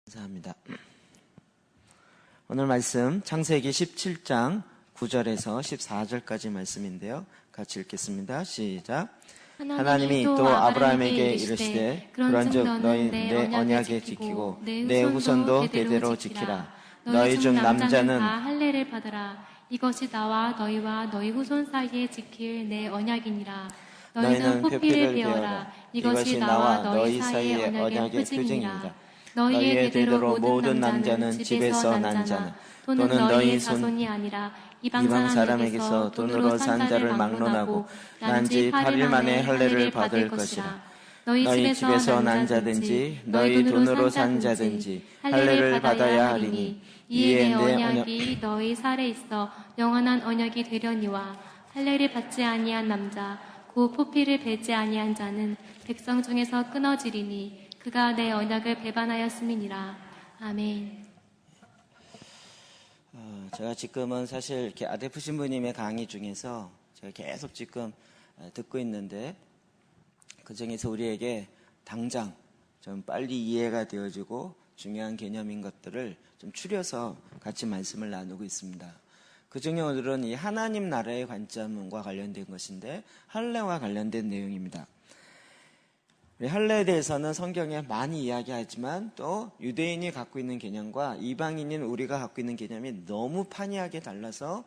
감사합니다. 오늘 말씀 창세기 17장 9절에서 14절까지 말씀인데요. 같이 읽겠습니다. 시작. 하나님이 또 아브라함에게 이르시되 그런즉 너희 내 언약에 지키고 내 후손도 대대로 지키라. 너희 중 남자는 다 할례를 받으라. 이것이 나와 너희와 너희 후손 사이에 지킬 내 언약이니라. 너희는 포피를 베어라. 이것이 나와 너희 사이의 언약의 표징이니라. 너희의 대대로 모든 남자는 집에서 난 자는 또는 너희 자손이 아니라 이방 사람에게서 돈으로 산 자를 막론하고 난 지 8일 만에 할례를 받을 것이라. 너희 집에서 난 자든지 너희 돈으로 산 자든지 할례를 받아야 하리니 이에 내 언약이 너희 살에 있어 영원한 언약이 되려니와 할례를 받지 아니한 남자 곧 포피를 베지 아니한 자는 백성 중에서 끊어지리니 그가 내 언약을 배반하였음이니라. 아멘. 제가 지금은 사실 이렇게 아데프 신부님의 강의 중에서 제가 계속 지금 듣고 있는데 그 중에서 우리에게 당장 좀 빨리 이해가 되어지고 중요한 개념인 것들을 좀 추려서 같이 말씀을 나누고 있습니다. 그 중에 오늘은 이 하나님 나라의 관점과 관련된 것인데 할례와 관련된 내용입니다. 할례에 대해서는 성경에 많이 이야기하지만 또 유대인이 갖고 있는 개념과 이방인인 우리가 갖고 있는 개념이 너무 판이하게 달라서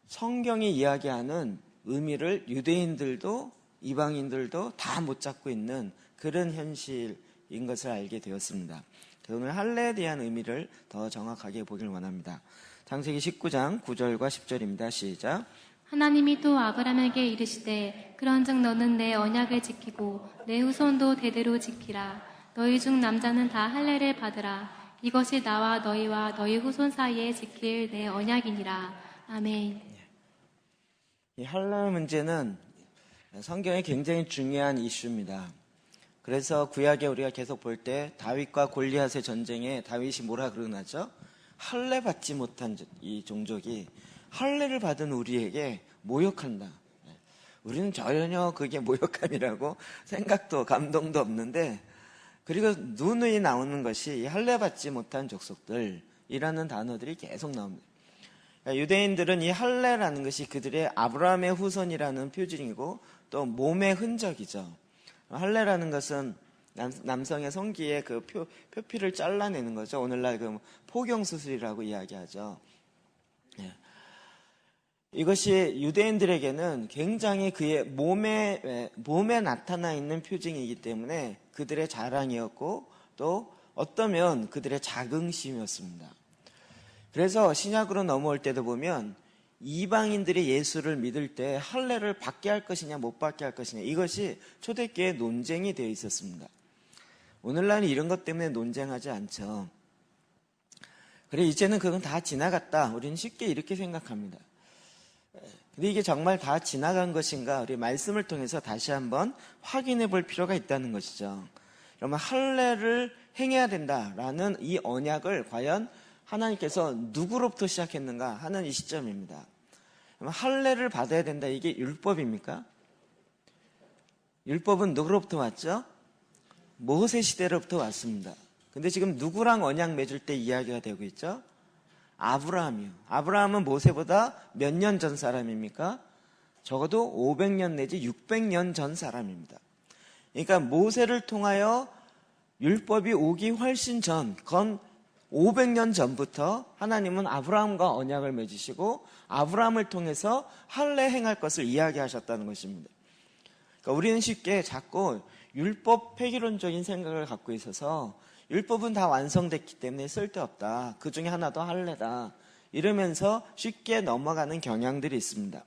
성경이 이야기하는 의미를 유대인들도 이방인들도 다 못 잡고 있는 그런 현실인 것을 알게 되었습니다. 오늘 할례에 대한 의미를 더 정확하게 보길 원합니다. 창세기 19장 9절과 10절입니다. 시작. 하나님이 또 아브라함에게 이르시되 그런즉 너는 내 언약을 지키고 내 후손도 대대로 지키라. 너희 중 남자는 다 할례를 받으라. 이것이 나와 너희와 너희 후손 사이에 지킬 내 언약이니라. 아멘. 이 할례 문제는 성경에 굉장히 중요한 이슈입니다. 그래서 구약에 우리가 계속 볼 때 다윗과 골리앗의 전쟁에 다윗이 뭐라 그러나죠? 할례 받지 못한 이 종족이 할례를 받은 우리에게 모욕한다. 우리는 전혀 그게 모욕감이라고 생각도 감동도 없는데, 그리고 누누이 나오는 것이 할례 받지 못한 족속들이라는 단어들이 계속 나옵니다. 유대인들은 이 할례라는 것이 그들의 아브라함의 후손이라는 표징이고 또 몸의 흔적이죠. 할례라는 것은 남성의 성기에 그 표피를 잘라내는 거죠. 오늘날 그 포경수술이라고 이야기하죠. 이것이 유대인들에게는 굉장히 그의 몸에 나타나 있는 표징이기 때문에 그들의 자랑이었고 또 어떠면 그들의 자긍심이었습니다. 그래서 신약으로 넘어올 때도 보면 이방인들이 예수를 믿을 때 할례를 받게 할 것이냐 못 받게 할 것이냐 이것이 초대교회에 논쟁이 되어 있었습니다. 오늘날은 이런 것 때문에 논쟁하지 않죠. 그래 이제는 그건 다 지나갔다. 우리는 쉽게 이렇게 생각합니다. 근데 이게 정말 다 지나간 것인가? 우리 말씀을 통해서 다시 한번 확인해 볼 필요가 있다는 것이죠. 그러면 할례를 행해야 된다라는 이 언약을 과연 하나님께서 누구로부터 시작했는가 하는 이 시점입니다. 그러면 할례를 받아야 된다. 이게 율법입니까? 율법은 누구로부터 왔죠? 모세 시대로부터 왔습니다. 근데 지금 누구랑 언약 맺을 때 이야기가 되고 있죠? 아브라함이요. 아브라함은 모세보다 몇 년 전 사람입니까? 적어도 500년 내지 600년 전 사람입니다. 그러니까 모세를 통하여 율법이 오기 훨씬 전, 건 500년 전부터 하나님은 아브라함과 언약을 맺으시고 아브라함을 통해서 할례 행할 것을 이야기하셨다는 것입니다. 그러니까 우리는 쉽게 자꾸 율법 폐기론적인 생각을 갖고 있어서 율법은 다 완성됐기 때문에 쓸데없다. 그 중에 하나도 할례다. 이러면서 쉽게 넘어가는 경향들이 있습니다.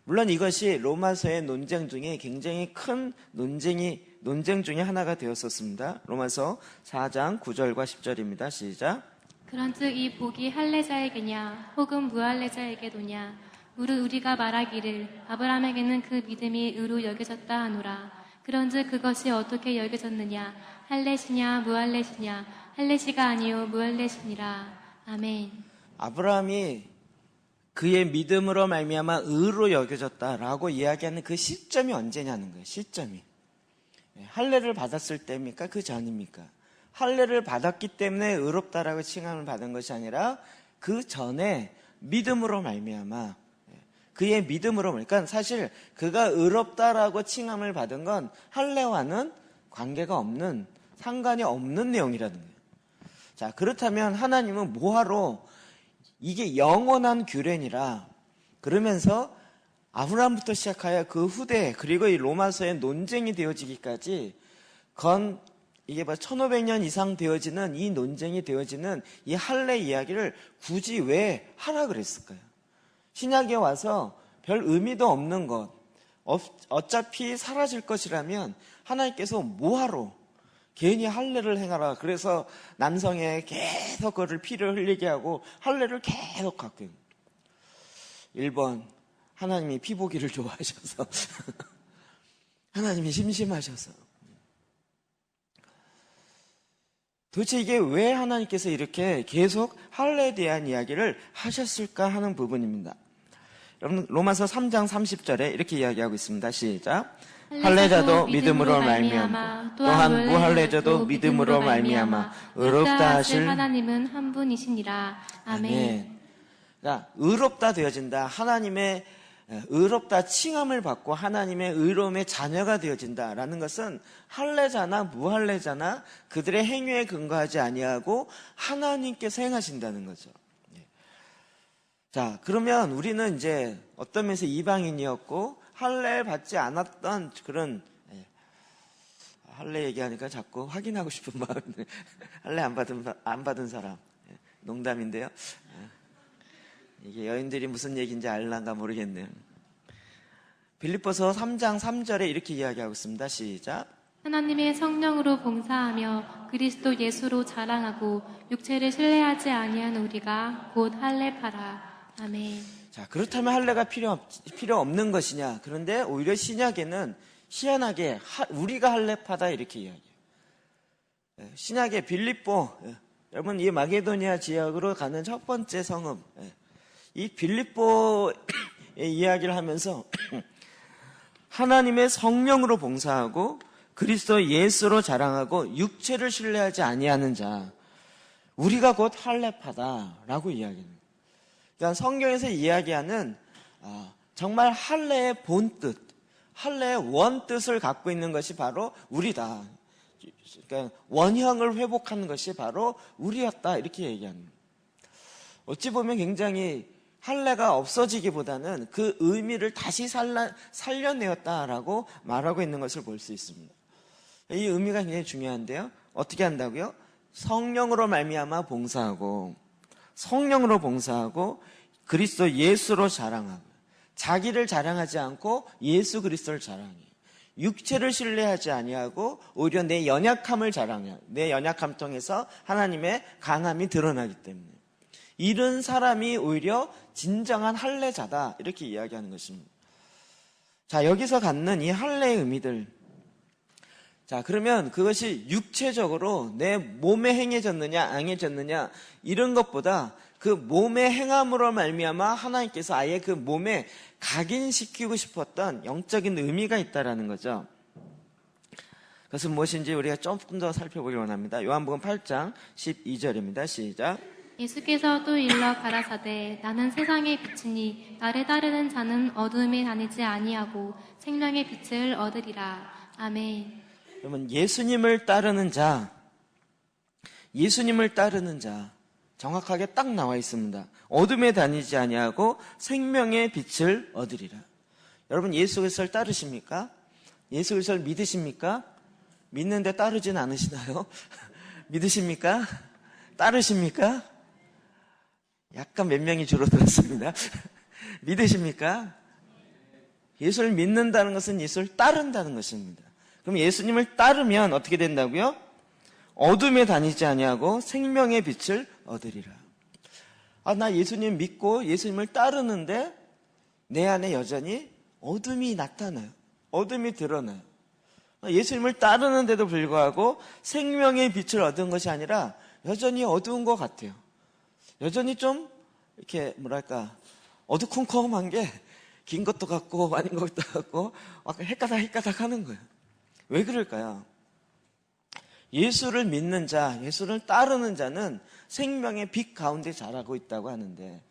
물론 이것이 로마서의 논쟁 중에 굉장히 큰 논쟁 중에 하나가 되었었습니다. 로마서 4장 9절과 10절입니다. 시작. 그런즉 이 복이 할례자에게냐 혹은 무할례자에게도냐 우리가 말하기를 아브라함에게는 그 믿음이 의로 여겨졌다 하노라. 그런즉 그것이 어떻게 여겨졌느냐 할례시냐 무할례시냐 할례시가 아니요 무할례시니라. 아멘. 아브라함이 그의 믿음으로 말미암아 의로 여겨졌다라고 이야기하는 그 시점이 언제냐는 거예요. 시점이 할례를 받았을 때입니까? 그 전입니까? 할례를 받았기 때문에 의롭다라고 칭함을 받은 것이 아니라 그 전에 믿음으로 말미암아, 그의 믿음으로, 그러니까 사실 그가 의롭다라고 칭함을 받은 건 할례와는 관계가 없는, 상관이 없는 내용이라는 거예요. 자, 그렇다면 하나님은 뭐하러 이게 영원한 규례니라 그러면서 아브라함부터 시작하여 그 후대, 그리고 이 로마서의 논쟁이 되어지기까지 이게 1500년 이상 되어지는 이 논쟁이 되어지는 이 할례 이야기를 굳이 왜 하라 그랬을까요? 신약에 와서 별 의미도 없는 것, 어차피 사라질 것이라면 하나님께서 뭐하러 괜히 할례를 행하라. 그래서 남성에 계속 그를 피를 흘리게 하고 할례를 계속 갖게. 1번, 하나님이 피 보기를 좋아하셔서 하나님이 심심하셔서. 도대체 이게 왜 하나님께서 이렇게 계속 할례에 대한 이야기를 하셨을까 하는 부분입니다. 여러분, 로마서 3장 30절에 이렇게 이야기하고 있습니다. 시작. 할례자도 믿음으로 말미암아 또한 무할례자도 믿음으로 말미암아 의롭다 하실 하나님은 한 분이시니라. 아멘. 그러니까 의롭다 되어진다. 하나님의 의롭다 칭함을 받고 하나님의 의로움의 자녀가 되어진다라는 것은 할례자나 무할례자나 그들의 행위에 근거하지 아니하고 하나님께서 행하신다는 거죠. 자, 그러면 우리는 이제 어떤 면에서 이방인이었고 할례 받지 않았던 그런, 할례 얘기하니까 자꾸 확인하고 싶은 마음이 할례 안 받은 사람. 농담인데요. 이게 여인들이 무슨 얘기인지 알란가 모르겠네요. 빌립보서 3장 3절에 이렇게 이야기하고 있습니다. 시작. 하나님의 성령으로 봉사하며 그리스도 예수로 자랑하고 육체를 신뢰하지 아니한 우리가 곧 할례파라. 아멘. 자, 그렇다면 할례가 필요 없는 것이냐? 그런데 오히려 신약에는 희한하게 우리가 할례파다 이렇게 이야기해요. 신약의 빌립보, 여러분 이 마게도니아 지역으로 가는 첫 번째 성읍, 이 빌립보의 이야기를 하면서 하나님의 성령으로 봉사하고 그리스도 예수로 자랑하고 육체를 신뢰하지 아니하는 자, 우리가 곧 할례파다라고 이야기합니다. 그러니까 성경에서 이야기하는 정말 할례의 본뜻, 할례의 원뜻을 갖고 있는 것이 바로 우리다. 그러니까 원형을 회복하는 것이 바로 우리였다 이렇게 얘기합니다. 어찌 보면 굉장히 할례가 없어지기보다는 그 의미를 다시 살려내었다라고 말하고 있는 것을 볼 수 있습니다. 이 의미가 굉장히 중요한데요. 어떻게 한다고요? 성령으로 말미암아 봉사하고 성령으로 봉사하고 그리스도 예수로 자랑하고 자기를 자랑하지 않고 예수 그리스도를 자랑해. 육체를 신뢰하지 아니하고 오히려 내 연약함을 자랑해. 내 연약함 통해서 하나님의 강함이 드러나기 때문에 이런 사람이 오히려 진정한 할례자다 이렇게 이야기하는 것입니다. 자, 여기서 갖는 이 할례의 의미들, 자, 그러면 그것이 육체적으로 내 몸에 행해졌느냐 안 행해졌느냐 이런 것보다 그 몸의 행함으로 말미암아 하나님께서 아예 그 몸에 각인시키고 싶었던 영적인 의미가 있다라는 거죠. 그것은 무엇인지 우리가 조금 더 살펴보기 원합니다. 요한복음 8장 12절입니다. 시작. 예수께서 또 일러 가라사대 나는 세상의 빛이니 나를 따르는 자는 어둠에 다니지 아니하고 생명의 빛을 얻으리라. 아멘. 여러분, 예수님을 따르는 자, 예수님을 따르는 자 정확하게 딱 나와 있습니다. 어둠에 다니지 아니하고 생명의 빛을 얻으리라. 여러분, 예수 그리스도를 따르십니까? 예수 그리스도를 믿으십니까? 믿는데 따르진 않으시나요? 믿으십니까? 따르십니까? 약간 몇 명이 줄어들었습니다. 믿으십니까? 예수를 믿는다는 것은 예수를 따른다는 것입니다. 그럼 예수님을 따르면 어떻게 된다고요? 어둠에 다니지 아니하고 생명의 빛을 얻으리라. 나 예수님 믿고 예수님을 따르는데 내 안에 여전히 어둠이 나타나요. 어둠이 드러나요. 예수님을 따르는데도 불구하고 생명의 빛을 얻은 것이 아니라 여전히 어두운 것 같아요. 여전히 좀 이렇게 뭐랄까 어두컴컴한 게 긴 것도 같고 아닌 것도 같고 헷가닥 하는 거예요. 왜 그럴까요? 예수를 믿는 자, 예수를 따르는 자는 생명의 빛 가운데 자라고 있다고 하는데,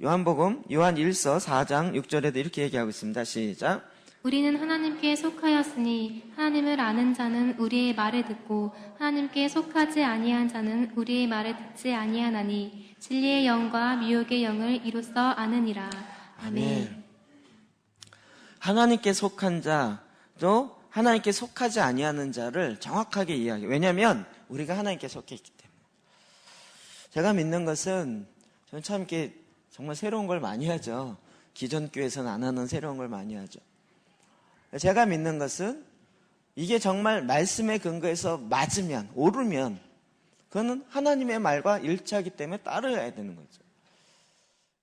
요한복음 요한 1서 4장 6절에도 이렇게 얘기하고 있습니다. 시작. 우리는 하나님께 속하였으니 하나님을 아는 자는 우리의 말을 듣고 하나님께 속하지 아니한 자는 우리의 말을 듣지 아니하나니 진리의 영과 미혹의 영을 이로써 아느니라. 아멘. 하나님께 속한 자도 하나님께 속하지 아니하는 자를 정확하게 이해하게. 왜냐하면 우리가 하나님께 속해 있기 때문에. 제가 믿는 것은 저는 참 이렇게 정말 새로운 걸 많이 하죠. 기존 교회에서는 안 하는 새로운 걸 많이 하죠. 제가 믿는 것은 이게 정말 말씀에 근거해서 맞으면, 옳으면 그거는 하나님의 말과 일치하기 때문에 따라야 되는 거죠.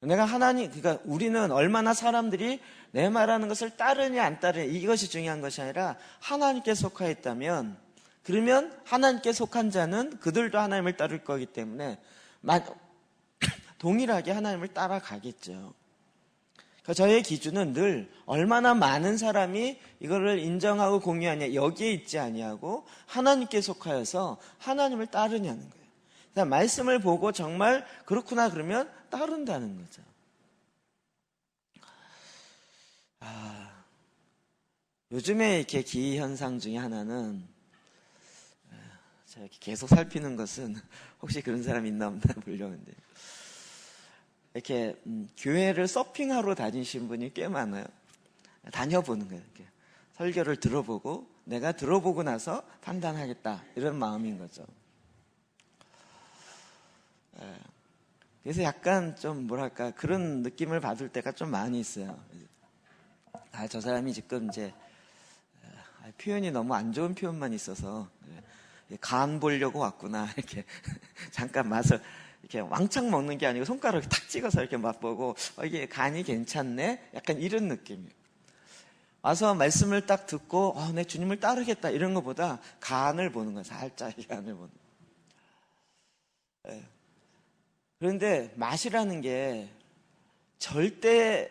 내가 그러니까 우리는 얼마나 사람들이 내 말하는 것을 따르냐 안 따르냐 이것이 중요한 것이 아니라 하나님께 속하여 있다면, 그러면 하나님께 속한 자는 그들도 하나님을 따를 거기 때문에 동일하게 하나님을 따라가겠죠. 그러니까 저의 기준은 늘 얼마나 많은 사람이 이거를 인정하고 공유하냐 여기에 있지 아니하고 하나님께 속하여서 하나님을 따르냐는 거예요. 그러니까 말씀을 보고 정말 그렇구나 그러면 따른다는 거죠. 요즘에 이렇게 기현상 중에 하나는 제가 이렇게 계속 살피는 것은 혹시 그런 사람 있나 없나 보려는데 이렇게 교회를 서핑하러 다니신 분이 꽤 많아요. 다녀보는 거예요. 이렇게 설교를 들어보고 내가 들어보고 나서 판단하겠다 이런 마음인 거죠. 그래서 약간 좀 뭐랄까 그런 느낌을 받을 때가 좀 많이 있어요. 저 사람이 지금 이제 표현이 너무 안 좋은 표현만 있어서 간 보려고 왔구나 이렇게 잠깐 맛을 이렇게 왕창 먹는 게 아니고 손가락에 탁 찍어서 이렇게 맛보고 이게 간이 괜찮네? 약간 이런 느낌이에요. 와서 말씀을 딱 듣고 내 주님을 따르겠다 이런 것보다 간을 보는 거예요. 살짝 간을 보는 거예요. 그런데 맛이라는 게 절대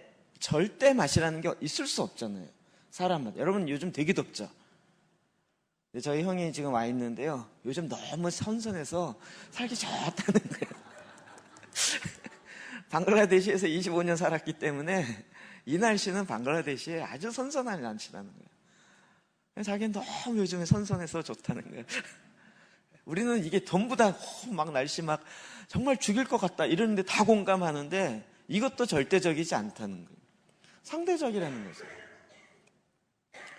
맛이라는 게 있을 수 없잖아요. 사람마다. 여러분 요즘 되게 덥죠? 저희 형이 지금 와 있는데요. 요즘 너무 선선해서 살기 좋다는 거예요. 방글라데시에서 25년 살았기 때문에 이 날씨는 방글라데시에 아주 선선한 날씨라는 거예요. 자기는 너무 요즘에 선선해서 좋다는 거예요. 우리는 이게 전부 다 막 날씨 막 정말 죽일 것 같다 이러는데 다 공감하는데 이것도 절대적이지 않다는 거예요. 상대적이라는 거죠.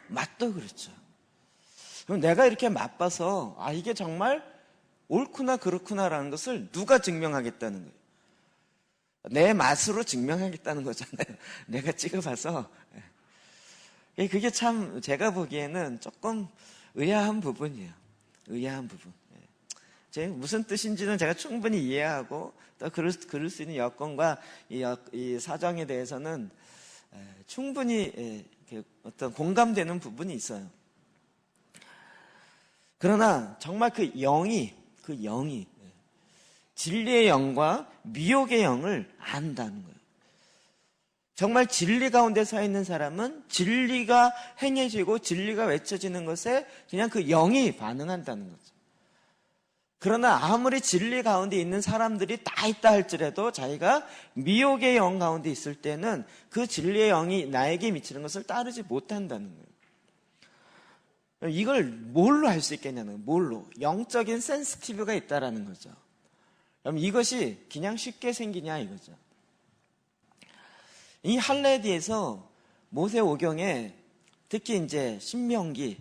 맛도 그렇죠. 그럼 내가 이렇게 맛봐서 이게 정말 옳구나 그렇구나라는 것을 누가 증명하겠다는 거예요. 내 맛으로 증명하겠다는 거잖아요. 내가 찍어봐서. 그게 참 제가 보기에는 조금 의아한 부분이에요. 의아한 부분. 무슨 뜻인지는 제가 충분히 이해하고 또 그럴 수 있는 여건과 이 사정에 대해서는 충분히 어떤 공감되는 부분이 있어요. 그러나 정말 그 영이 진리의 영과 미혹의 영을 안다는 거예요. 정말 진리 가운데 서 있는 사람은 진리가 행해지고 진리가 외쳐지는 것에 그냥 그 영이 반응한다는 거죠. 그러나 아무리 진리 가운데 있는 사람들이 다 있다 할지라도 자기가 미혹의 영 가운데 있을 때는 그 진리의 영이 나에게 미치는 것을 따르지 못한다는 거예요. 이걸 뭘로 할 수 있겠냐는, 뭘로? 영적인 센시티브가 있다라는 거죠. 그럼 이것이 그냥 쉽게 생기냐 이거죠. 이 할례디에서 모세오경에 특히 이제 신명기,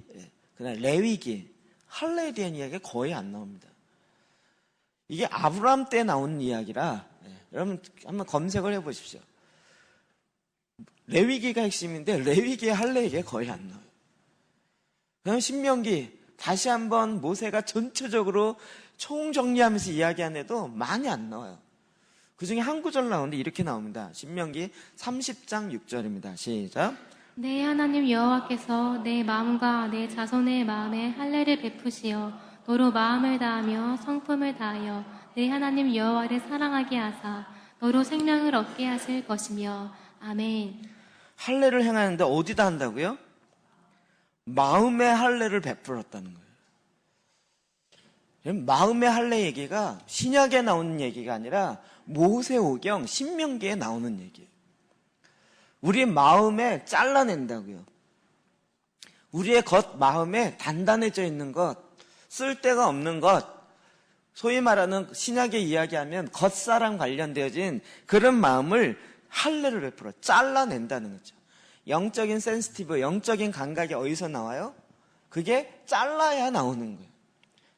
그다음 레위기, 할례에 대한 이야기가 거의 안 나옵니다. 이게 아브라함 때 나온 이야기라 여러분 한번 검색을 해보십시오. 레위기가 핵심인데 레위기의 할례 얘기가 거의 안 나와요. 그다음 신명기 다시 한번 모세가 전체적으로 총정리하면서 이야기하는데도 많이 안 나와요. 그 중에 한 구절 나오는데 이렇게 나옵니다. 신명기 30장 6절입니다. 시작. 내 하나님 여호와께서 내 마음과 내 자손의 마음에 할례를 베푸시어 너로 마음을 다하며 성품을 다하여 내 하나님 여호와를 사랑하게 하사 너로 생명을 얻게 하실 것이며. 아멘. 할례를 행하는데 어디다 한다고요? 마음의 할례를 베풀었다는 거예요. 마음의 할례 얘기가 신약에 나오는 얘기가 아니라 모세오경 신명기에 나오는 얘기예요. 우리 마음에 잘라낸다고요. 우리의 마음에 단단해져 있는 것, 쓸데가 없는 것, 소위 말하는 신약에 이야기하면 겉사랑 관련되어진 그런 마음을 할례를 베풀어 잘라낸다는 거죠. 영적인 센시티브, 영적인 감각이 어디서 나와요? 그게 잘라야 나오는 거예요.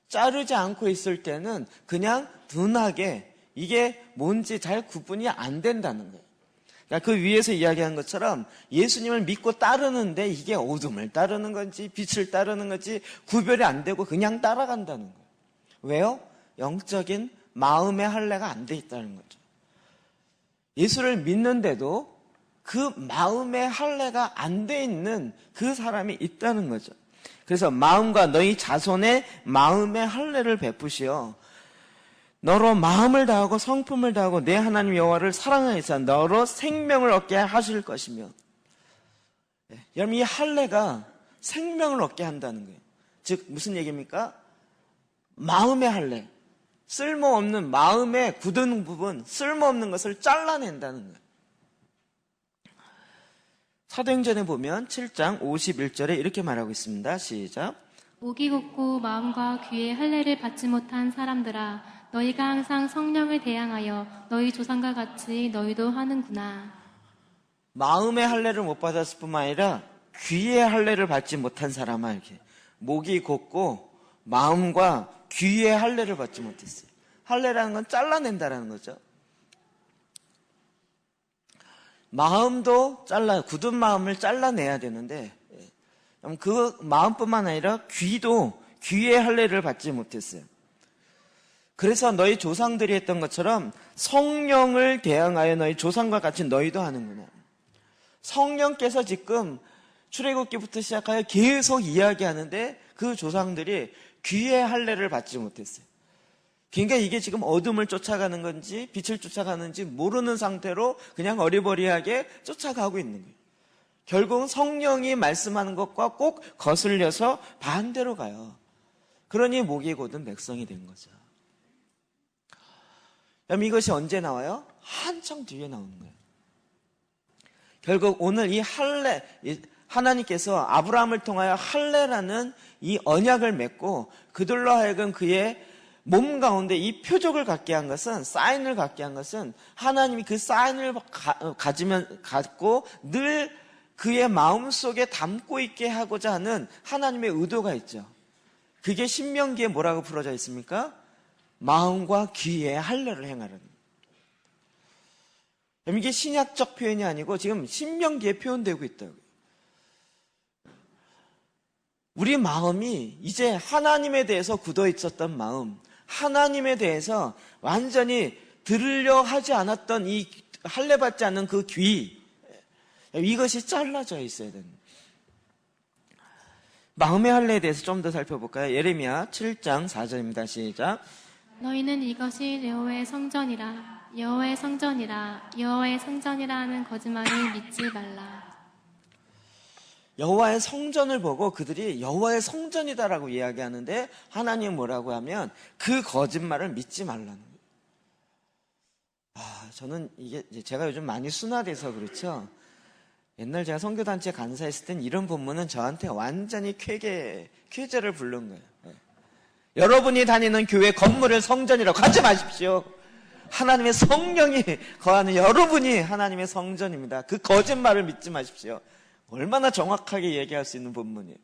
자르지 않고 있을 때는 그냥 둔하게 이게 뭔지 잘 구분이 안 된다는 거예요. 그러니까 그 위에서 이야기한 것처럼 예수님을 믿고 따르는데 이게 어둠을 따르는 건지 빛을 따르는 건지 구별이 안 되고 그냥 따라간다는 거예요. 왜요? 영적인 마음의 할례가 안 돼 있다는 거죠. 예수를 믿는데도 그 마음의 할례가 안 돼 있는 그 사람이 있다는 거죠. 그래서 마음과 너희 자손의 마음의 할례를 베푸시어 너로 마음을 다하고 성품을 다하고 내 하나님 여호와를 사랑하여서 너로 생명을 얻게 하실 것이며, 여러분 이 할례가 생명을 얻게 한다는 거예요. 즉 무슨 얘기입니까? 마음의 할례, 쓸모없는 마음의 굳은 부분, 쓸모없는 것을 잘라낸다는 거예요. 사도행전에 보면 7장 51절에 이렇게 말하고 있습니다. 시작. 목이 곧고 마음과 귀에 할례를 받지 못한 사람들아, 너희가 항상 성령을 대항하여 너희 조상과 같이 너희도 하는구나. 마음의 할례를 못 받았을 뿐만 아니라 귀의 할례를 받지 못한 사람아, 이렇게 목이 곧고 마음과 귀의 할례를 받지 못했어요. 할례라는 건 잘라낸다라는 거죠. 마음도 굳은 마음을 잘라내야 되는데 그 마음뿐만 아니라 귀의 할례를 받지 못했어요. 그래서 너희 조상들이 했던 것처럼 성령을 대항하여 너희 조상과 같이 너희도 하는구나. 성령께서 지금 출애굽기부터 시작하여 계속 이야기하는데 그 조상들이 귀의 할례를 받지 못했어요. 그러니까 이게 지금 어둠을 쫓아가는 건지 빛을 쫓아가는지 모르는 상태로 그냥 어리버리하게 쫓아가고 있는 거예요. 결국은 성령이 말씀하는 것과 꼭 거슬려서 반대로 가요. 그러니 목이 곧은 백성이 된 거죠. 그럼 이것이 언제 나와요? 한참 뒤에 나오는 거예요. 결국 오늘 이 할례, 하나님께서 아브라함을 통하여 할례라는 이 언약을 맺고 그들로 하여금 그의 몸 가운데 이 표적을 갖게 한 것은, 사인을 갖게 한 것은 하나님이 그 사인을 갖고 늘 그의 마음속에 담고 있게 하고자 하는 하나님의 의도가 있죠. 그게 신명기에 뭐라고 풀어져 있습니까? 마음과 귀에 할례를 행하라는. 이게 신약적 표현이 아니고 지금 신명기에 표현되고 있다고요. 우리 마음이 이제 하나님에 대해서 굳어 있었던 마음, 하나님에 대해서 완전히 들으려 하지 않았던 이 할례 받지 않는 그 귀, 이것이 잘라져 있어야 됩니다. 마음의 할례에 대해서 좀 더 살펴볼까요? 예레미야 7장 4절입니다. 시작. 너희는 이것이 여호와의 성전이라, 여호와의 성전이라, 여호와의 성전이라 하는 거짓말을 믿지 말라. 여호와의 성전을 보고 그들이 여호와의 성전이다라고 이야기하는데 하나님 뭐라고 하면 그 거짓말을 믿지 말라는 거예요. 저는 이게 제가 요즘 많이 순화돼서 그렇죠. 옛날 제가 선교단체 간사했을 땐 이런 본문은 저한테 완전히 쾌재를 부른 거예요. 여러분이 다니는 교회 건물을 성전이라고 하지 마십시오. 하나님의 성령이 거하는 여러분이 하나님의 성전입니다. 그 거짓말을 믿지 마십시오. 얼마나 정확하게 얘기할 수 있는 본문이에요.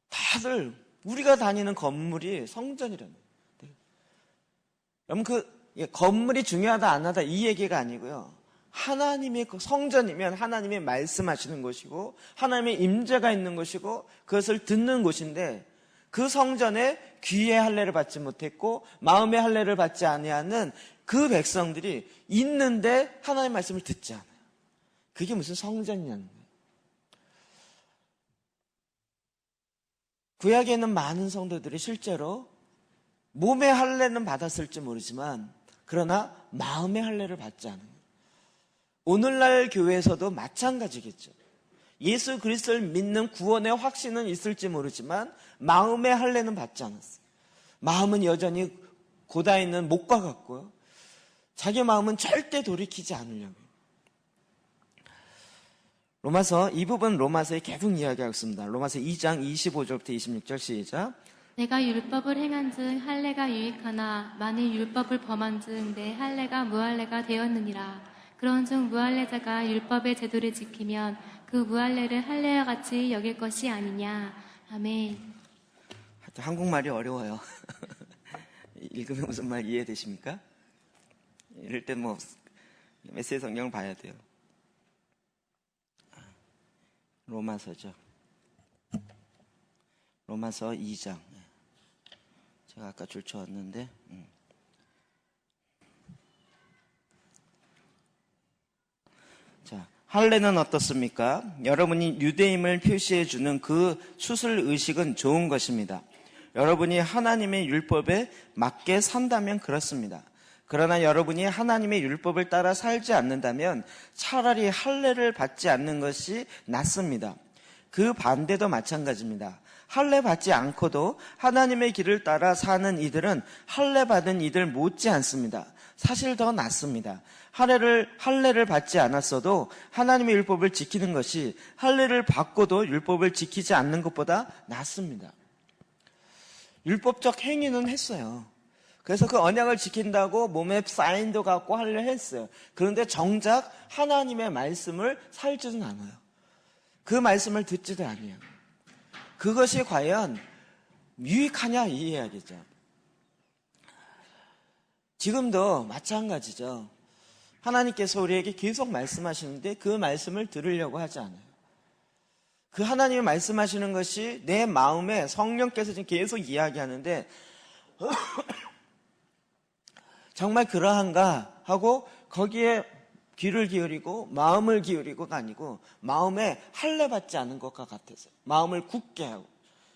다들 우리가 다니는 건물이 성전이라는 거예요. 여러분 그 건물이 중요하다 안 하다 이 얘기가 아니고요. 하나님의 성전이면 하나님이 말씀하시는 곳이고 하나님의 임재가 있는 곳이고 그것을 듣는 곳인데 그 성전에 귀의 할례를 받지 못했고 마음의 할례를 받지 아니하는 그 백성들이 있는데 하나님의 말씀을 듣지 않아요. 그게 무슨 성전이냐는 거예요. 구약에 있는 많은 성도들이 실제로 몸의 할례는 받았을지 모르지만 그러나 마음의 할례를 받지 않아요. 오늘날 교회에서도 마찬가지겠죠. 예수 그리스도를 믿는 구원의 확신은 있을지 모르지만 마음의 할례는 받지 않았어요. 마음은 여전히 고다있는 목과 같고요. 자기 마음은 절대 돌이키지 않으려고요. 로마서 이 부분 로마서에 계속 이야기하고 있습니다. 로마서 2장 25절부터 26절 시작. 내가 율법을 행한즉 할례가 유익하나 만일 율법을 범한즉 내 할례가 무할례가 되었느니라. 그런즉 무할례자가 율법의 제도를 지키면 그 무할례를 할례와 같이 여길 것이 아니냐. 아멘. 한국말이 어려워요. 읽으면 무슨 말 이해되십니까? 이럴 땐 뭐 메시지 성경을 봐야 돼요. 로마서죠. 로마서 2장. 제가 아까 줄쳐왔는데. 자, 할례는 어떻습니까? 여러분이 유대임을 표시해주는 그 수술 의식은 좋은 것입니다. 여러분이 하나님의 율법에 맞게 산다면 그렇습니다. 그러나 여러분이 하나님의 율법을 따라 살지 않는다면 차라리 할례를 받지 않는 것이 낫습니다. 그 반대도 마찬가지입니다. 할례 받지 않고도 하나님의 길을 따라 사는 이들은 할례 받은 이들 못지 않습니다. 사실 더 낫습니다. 할례를 받지 않았어도 하나님의 율법을 지키는 것이 할례를 받고도 율법을 지키지 않는 것보다 낫습니다. 율법적 행위는 했어요. 그래서 그 언약을 지킨다고 몸에 사인도 갖고 하려 했어요. 그런데 정작 하나님의 말씀을 살지는 않아요. 그 말씀을 듣지도 않아요. 그것이 과연 유익하냐 이 이야기죠. 지금도 마찬가지죠. 하나님께서 우리에게 계속 말씀하시는데 그 말씀을 들으려고 하지 않아요. 그 하나님이 말씀하시는 것이 내 마음에 성령께서 지금 계속 이야기하는데 정말 그러한가 하고 거기에 귀를 기울이고 마음을 기울이고가 아니고 마음에 할례 받지 않은 것과 같아서 마음을 굳게 하고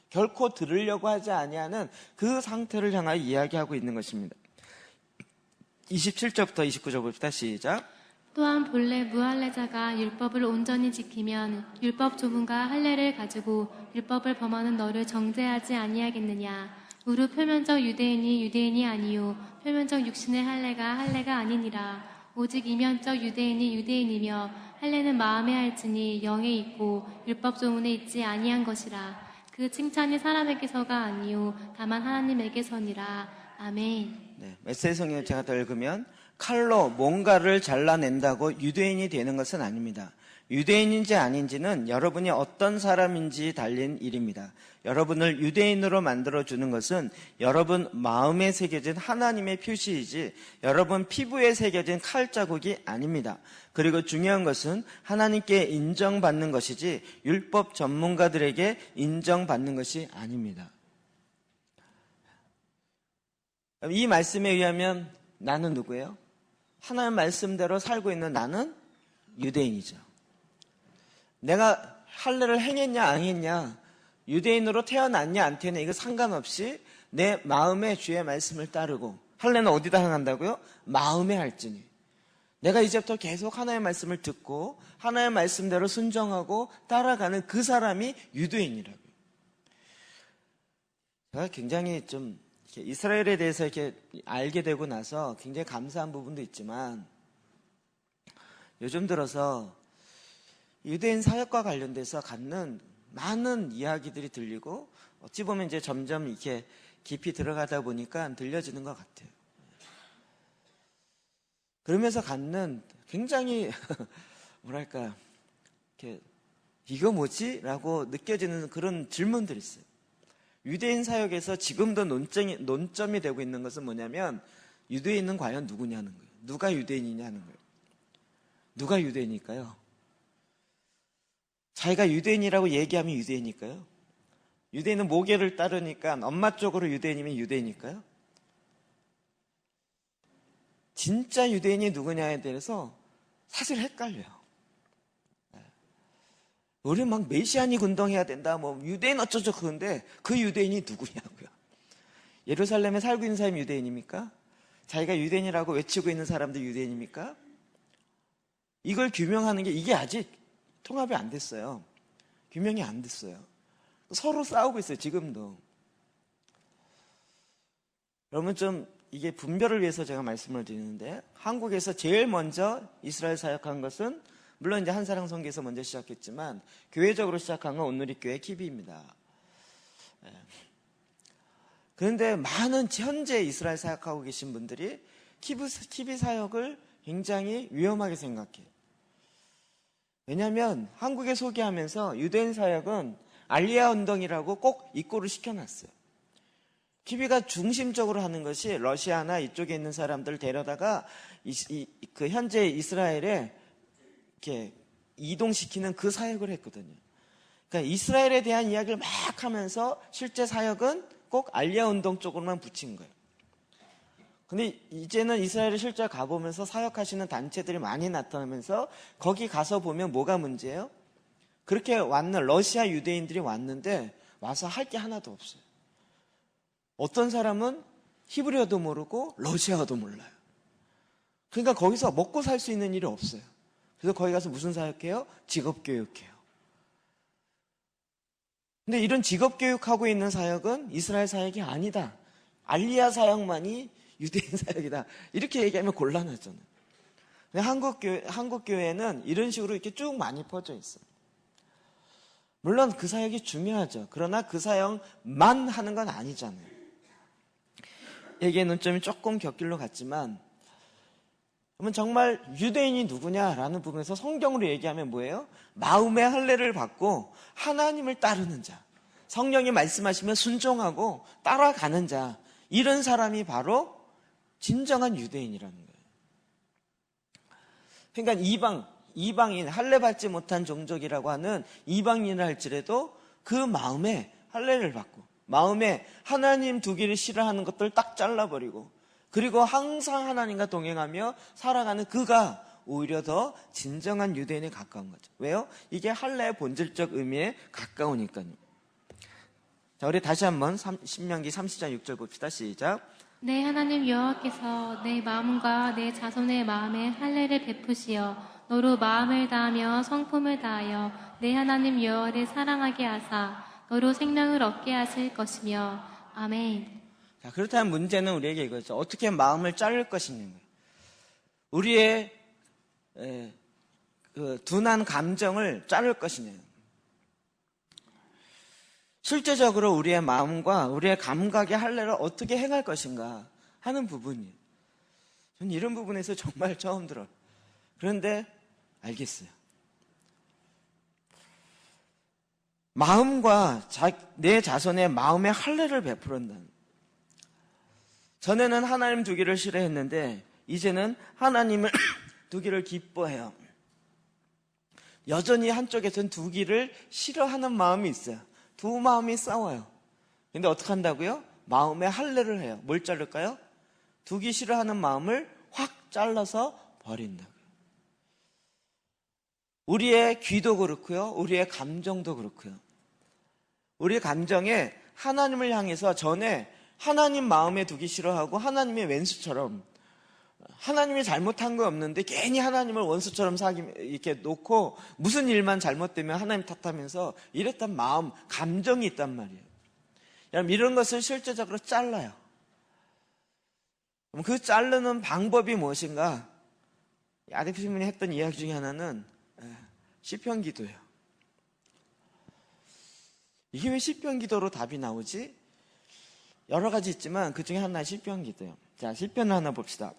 결코 들으려고 하지 아니하는 그 상태를 향하여 이야기하고 있는 것입니다. 27절부터 29절부터 시작. 또한 본래 무할례자가 율법을 온전히 지키면 율법 조문과 할례를 가지고 율법을 범하는 너를 정죄하지 아니하겠느냐. 무릇 표면적 유대인이 유대인이 아니요 표면적 육신의 할례가 아니니라. 오직 이면적 유대인이 유대인이며 할례는 마음에 할지니 영에 있고 율법 조문에 있지 아니한 것이라. 그 칭찬이 사람에게서가 아니요 다만 하나님에게서니라. 아멘. 네, 메시지 성경을 제가 더 읽으면 칼로 뭔가를 잘라낸다고 유대인이 되는 것은 아닙니다. 유대인인지 아닌지는 여러분이 어떤 사람인지 달린 일입니다. 여러분을 유대인으로 만들어주는 것은 여러분 마음에 새겨진 하나님의 표시이지 여러분 피부에 새겨진 칼자국이 아닙니다. 그리고 중요한 것은 하나님께 인정받는 것이지 율법 전문가들에게 인정받는 것이 아닙니다. 이 말씀에 의하면 나는 누구예요? 하나님 말씀대로 살고 있는 나는 유대인이죠. 내가 할례를 행했냐 안 했냐, 유대인으로 태어났냐 안 태어났냐 이거 상관없이 내 마음의 주의 말씀을 따르고, 할례는 어디다 행한다고요? 마음에 할지니. 내가 이제부터 계속 하나님의 말씀을 듣고 하나님의 말씀대로 순종하고 따라가는 그 사람이 유대인이라고요. 제가 굉장히 좀 이스라엘에 대해서 이렇게 알게 되고 나서 굉장히 감사한 부분도 있지만, 요즘 들어서 유대인 사역과 관련돼서 갖는 많은 이야기들이 들리고, 어찌 보면 이제 점점 이렇게 깊이 들어가다 보니까 들려지는 것 같아요. 그러면서 갖는 굉장히 뭐랄까, 이렇게 이거 뭐지? 라고 느껴지는 그런 질문들이 있어요. 유대인 사역에서 지금도 논점이 되고 있는 것은 뭐냐면, 유대인은 과연 누구냐는 거예요. 누가 유대인이냐는 거예요. 누가 유대인일까요? 자기가 유대인이라고 얘기하면 유대인일까요? 유대인은 모계를 따르니까 엄마 쪽으로 유대인이면 유대인일까요? 진짜 유대인이 누구냐에 대해서 사실 헷갈려요. 우리 막 메시아닉 운동해야 된다, 뭐 유대인 어쩌죠 그런데 그 유대인이 누구냐고요. 예루살렘에 살고 있는 사람이 유대인입니까? 자기가 유대인이라고 외치고 있는 사람도 유대인입니까? 이걸 규명하는 게 이게 아직 통합이 안 됐어요. 규명이 안 됐어요. 서로 싸우고 있어요, 지금도. 여러분 좀 이게 분별을 위해서 제가 말씀을 드리는데, 한국에서 제일 먼저 이스라엘 사역한 것은 물론 이제 한사랑 선교에서 먼저 시작했지만 교회적으로 시작한 건 온누리교회 키비입니다. 그런데 많은 현재 이스라엘 사역하고 계신 분들이 키비 사역을 굉장히 위험하게 생각해요. 왜냐하면 한국에 소개하면서 유대인 사역은 알리야 운동이라고 꼭 입고를 시켜놨어요. 키비가 중심적으로 하는 것이 러시아나 이쪽에 있는 사람들 데려다가 그 현재 이스라엘에 이렇게 이동시키는 그 사역을 했거든요. 그러니까 이스라엘에 대한 이야기를 막 하면서 실제 사역은 꼭 알리야 운동 쪽으로만 붙인 거예요. 근데 이제는 이스라엘에 실제 가보면서 사역하시는 단체들이 많이 나타나면서 거기 가서 보면 뭐가 문제예요? 그렇게 왔는 러시아 유대인들이 왔는데 와서 할 게 하나도 없어요. 어떤 사람은 히브리어도 모르고 러시아어도 몰라요. 그러니까 거기서 먹고 살 수 있는 일이 없어요. 그래서 거기 가서 무슨 사역해요? 직업교육해요. 근데 이런 직업교육하고 있는 사역은 이스라엘 사역이 아니다. 알리야 사역만이 유대인 사역이다. 이렇게 얘기하면 곤란하잖아요. 근데 한국 교회는 이런 식으로 이렇게 쭉 많이 퍼져 있어요. 물론 그 사역이 중요하죠. 그러나 그 사역만 하는 건 아니잖아요. 여기에 논점이 조금 곁길로 갔지만, 그러면 정말 유대인이 누구냐라는 부분에서 성경으로 얘기하면 뭐예요? 마음의 할례를 받고 하나님을 따르는 자, 성령이 말씀하시면 순종하고 따라가는 자, 이런 사람이 바로 진정한 유대인이라는 거예요. 그러니까 이방인, 할례 받지 못한 종족이라고 하는 이방인을 할지라도 그 마음에 할례를 받고 마음에 하나님 두기를 싫어하는 것들 딱 잘라버리고, 그리고 항상 하나님과 동행하며 살아가는 그가 오히려 더 진정한 유대인에 가까운 거죠. 왜요? 이게 할례의 본질적 의미에 가까우니까요. 자, 우리 다시 한번 신명기 30장 6절 봅시다. 시작. 내 하나님 여호와께서 내 마음과 내 자손의 마음에 할례를 베푸시어 너로 마음을 다하며 성품을 다하여 내 하나님 여호와를 사랑하게 하사 너로 생명을 얻게 하실 것이며. 아멘. 자, 그렇다면 문제는 우리에게 이거죠. 어떻게 마음을 자를 것이냐. 우리의 그 둔한 감정을 자를 것이냐. 실제적으로 우리의 마음과 우리의 감각의 할례를 어떻게 행할 것인가 하는 부분이에요. 저는 이런 부분에서 정말 처음 들어요. 그런데 알겠어요. 마음과 내 자손의 마음의 할례를 베풀었다는. 전에는 하나님 두기를 싫어했는데 이제는 하나님을 두기를 기뻐해요. 여전히 한쪽에서는 두기를 싫어하는 마음이 있어요. 두 마음이 싸워요. 근데 어떻게 한다고요? 마음의 할례를 해요. 뭘 자를까요? 두기 싫어하는 마음을 확 잘라서 버린다고요. 우리의 귀도 그렇고요. 우리의 감정도 그렇고요. 우리의 감정에 하나님을 향해서 전에 하나님 마음에 두기 싫어하고 하나님의 왼수처럼 하나님이 잘못한 거 없는데 괜히 하나님을 원수처럼 이렇게 놓고 무슨 일만 잘못되면 하나님 탓하면서 이랬던 마음, 감정이 있단 말이에요. 여러분, 이런 것을 실제적으로 잘라요. 그럼 그 자르는 방법이 무엇인가? 아디프시문이 했던 이야기 중에 하나는 시편 기도예요. 이게 왜 시편 기도로 답이 나오지? 여러 가지 있지만 그 중에 하나가 시편 기도예요. 자, 시편을 하나 봅시다.